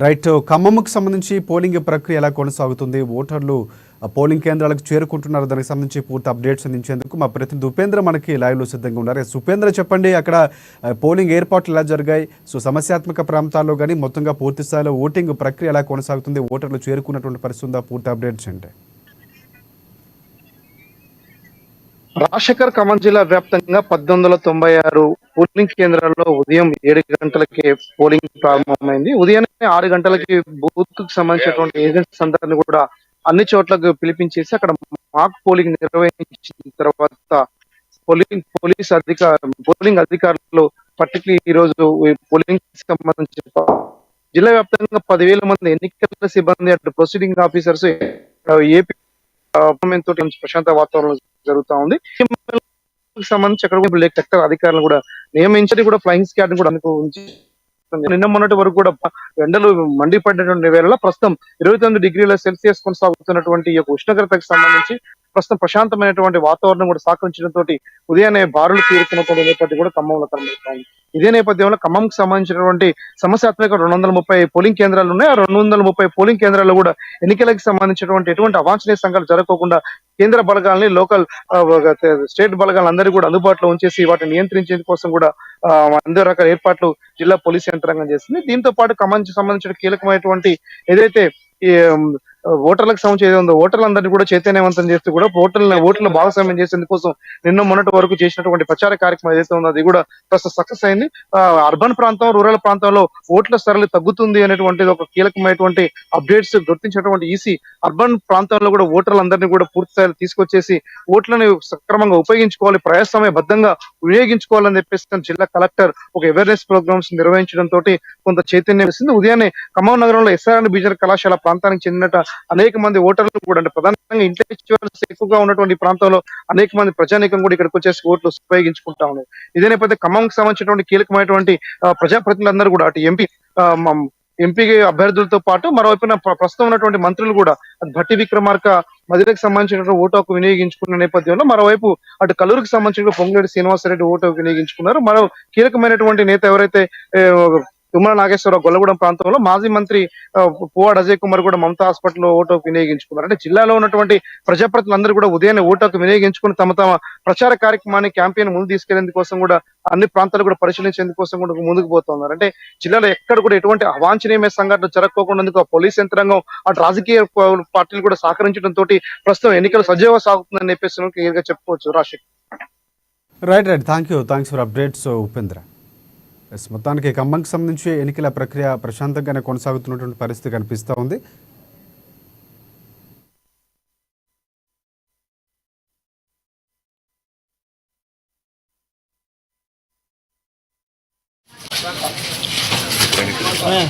Right. ఖమ్మంకు సంబంధించి polling ప్రక్రియ ఎలా కొనసాగుతుంది? ఓటర్లు పోలింగ్ కేంద్రాలకు చేరుకుంటున్నారు. దానికి సంబంధించి పూర్తి అప్డేట్స్ అందించేందుకు మా ప్రతినిధి ఉపేంద్ర మనకి లైవ్లో సిద్ధంగా ఉన్నారు. ఉపేంద్ర, చెప్పండి, అక్కడ పోలింగ్ ఏర్పాట్లు ఎలా జరిగాయి? సమస్యాత్మక ప్రాంతాల్లో కానీ మొత్తంగా పూర్తి స్థాయిలో ఓటింగ్ ప్రక్రియ ఎలా కొనసాగుతుంది? ఓటర్లు చేరుకున్నటువంటి పరిస్థితి ఉందా? పూర్తి అప్డేట్స్ ఏంటి? రాజశేఖర్ ఖమ్మం జిల్లా వ్యాప్తంగా 1896 పోలింగ్ కేంద్రాల్లో ఉదయం 7 గంటలకి పోలింగ్ ప్రారంభమైంది. ఉదయాన్నే 6 గంటలకి బూత్ కు సంబంధించినటువంటి ఏజెంట్స్ అందరినీ కూడా అన్ని చోట్లకు పిలిపించేసి అక్కడ మాక్ పోలింగ్ నిర్వహించిన తర్వాత పోలింగ్ అధికారులు పర్టికులర్ ఈ రోజు పోలింగ్ సంబంధించి జిల్లా వ్యాప్తంగా 10,000 మంది ఎన్నికల సిబ్బంది అటు ప్రొసీడింగ్ ఆఫీసర్స్ ఏపీ తోటి ప్రశాంత వాతావరణం జరుగుతా ఉంది. సంబంధించి అక్కడ సెక్టర్ అధికారులు కూడా నియమించి కూడా ఫ్లయింగ్ స్క్వాడ్ కూడా ఉంచి నిన్న మొన్నటి వరకు కూడా ఎండలు మండిపడినటువంటి వేళ ప్రస్తుతం 29 డిగ్రీల సెల్సియస్ కొనసాగుతున్నటువంటి ఈ యొక్క ఉష్ణోగ్రతకు సంబంధించి ప్రస్తుతం ప్రశాంతమైనటువంటి వాతావరణం కూడా సహకరించడంతో ఉదయాన్నే బారులు తీరుతున్నటువంటి నేపథ్యం కూడా ఖమ్మంలో కనబడుతుంది. ఇదే నేపథ్యంలో ఖమ్మంకి సంబంధించినటువంటి సమస్యాత్మక 230 పోలింగ్ కేంద్రాలు ఉన్నాయి. ఆ 230 పోలింగ్ కేంద్రాల్లో కూడా ఎన్నికలకు సంబంధించినటువంటి ఎటువంటి అవాంఛనీయ సంఘటనలు జరగకుండా కేంద్ర బలగాలని లోకల్ స్టేట్ బలగాలందరూ కూడా అందుబాటులో ఉంచేసి వాటిని నియంత్రించే కోసం కూడా అందరూ రకాల ఏర్పాట్లు జిల్లా పోలీస్ యంత్రాంగం చేస్తుంది. దీంతో పాటు ఖమ్మానికి సంబంధించిన కీలకమైనటువంటి ఏదైతే ఈ ఓటర్లకు సంబంధించి ఓటర్లందరినీ కూడా చైతన్యవంతం చేస్తూ కూడా ఓట్లను భాగస్వామ్యం చేసేందుకోసం నిన్న మొన్నటి వరకు చేసినటువంటి ప్రచార కార్యక్రమం ఏదైతే ఉందో అది కూడా ప్రస్తుతం సక్సెస్ అయింది. అర్బన్ ప్రాంతం, రూరల్ ప్రాంతంలో ఓట్ల సరళి తగ్గుతుంది అనేటువంటిది ఒక కీలకమైనటువంటి అప్డేట్స్ గుర్తించినటువంటి ఈసీ అర్బన్ ప్రాంతంలో కూడా ఓటర్లందరినీ కూడా పూర్తి స్థాయిలో తీసుకొచ్చేసి ఓట్లను సక్రమంగా ఉపయోగించుకోవాలి, ప్రజాస్వామ్యబద్ధంగా వినియోగించుకోవాలని చెప్పేసి జిల్లా కలెక్టర్ ఒక అవేర్నెస్ ప్రోగ్రామ్స్ నిర్వహించడంతో కొంత చైతన్యం ఇస్తుంది. ఉదయాన్నే ఖమ్మం నగరంలో ఎస్ఆర్ఎన్ బీజర్ కళాశాల ప్రాంతానికి చెందిన అనేక మంది ఓటర్లు కూడా అంటే ప్రధానంగా ఇంటెలెక్చువల్స్ ఎక్కువగా ఉన్నటువంటి ప్రాంతంలో అనేక మంది ప్రజానీకం కూడా ఇక్కడికి వచ్చేసి ఓట్లు ఉపయోగించుకుంటా ఉన్నారు. ఇదే నేపథ్యంలో ఖమ్మంకి సంబంధించినటువంటి కీలకమైనటువంటి ప్రజాప్రతినిధులందరూ కూడా అటు ఎంపీ అభ్యర్థులతో పాటు మరోవైపున ప్రస్తుతం ఉన్నటువంటి మంత్రులు కూడా భట్టి విక్రమార్క మదిరకు సంబంధించినటువంటి ఓటు హక్కు వినియోగించుకున్న నేపథ్యంలో మరోవైపు అటు కల్లూరుకి సంబంధించిన పొంగులేటి శ్రీనివాసరెడ్డి ఓటు హక్కు వినియోగించుకున్నారు. మరో కీలకమైనటువంటి నేత ఎవరైతే తుమ్మల నాగేశ్వరరావు గొల్లగూడెం ప్రాంతంలో మాజీ మంత్రి పువ్వాడ అజయ్ కుమార్ కూడా మమతా హాస్పిటల్లో ఓటు హక్కు వినియోగించుకున్నారు. అంటే జిల్లాలో ఉన్నటువంటి ప్రజాప్రతినిధులందరూ కూడా ఉదయాన్నే ఓటు హక్కు వినియోగించుకుని తమ ప్రచార కార్యక్రమాన్ని క్యాంపెయిన్ ముందు తీసుకెళ్లేందుకోసం కూడా అన్ని ప్రాంతాలు కూడా పరిశీలించేందుకోసం కూడా ముందుకు పోతున్నారు. అంటే జిల్లాలో ఎక్కడ కూడా ఎటువంటి అవాంఛనీయమైన సంఘటనలు జరగకోకుండా పోలీస్ యంత్రాంగం అటు రాజకీయ పార్టీలు కూడా సహకరించడంతో ప్రస్తుతం ఎన్నికలు సజీవంగా సాగుతుందని చెప్పేసి క్లియర్గా చెప్పుకోవచ్చు. Rajasekhar. Right. Thanks for updates Upendra. మొత్తానికి ఖమ్మంకి సంబంధించి ఎన్నికల ప్రక్రియ ప్రశాంతంగానే కొనసాగుతున్నటువంటి పరిస్థితి కనిపిస్తూ ఉంది. Yeah.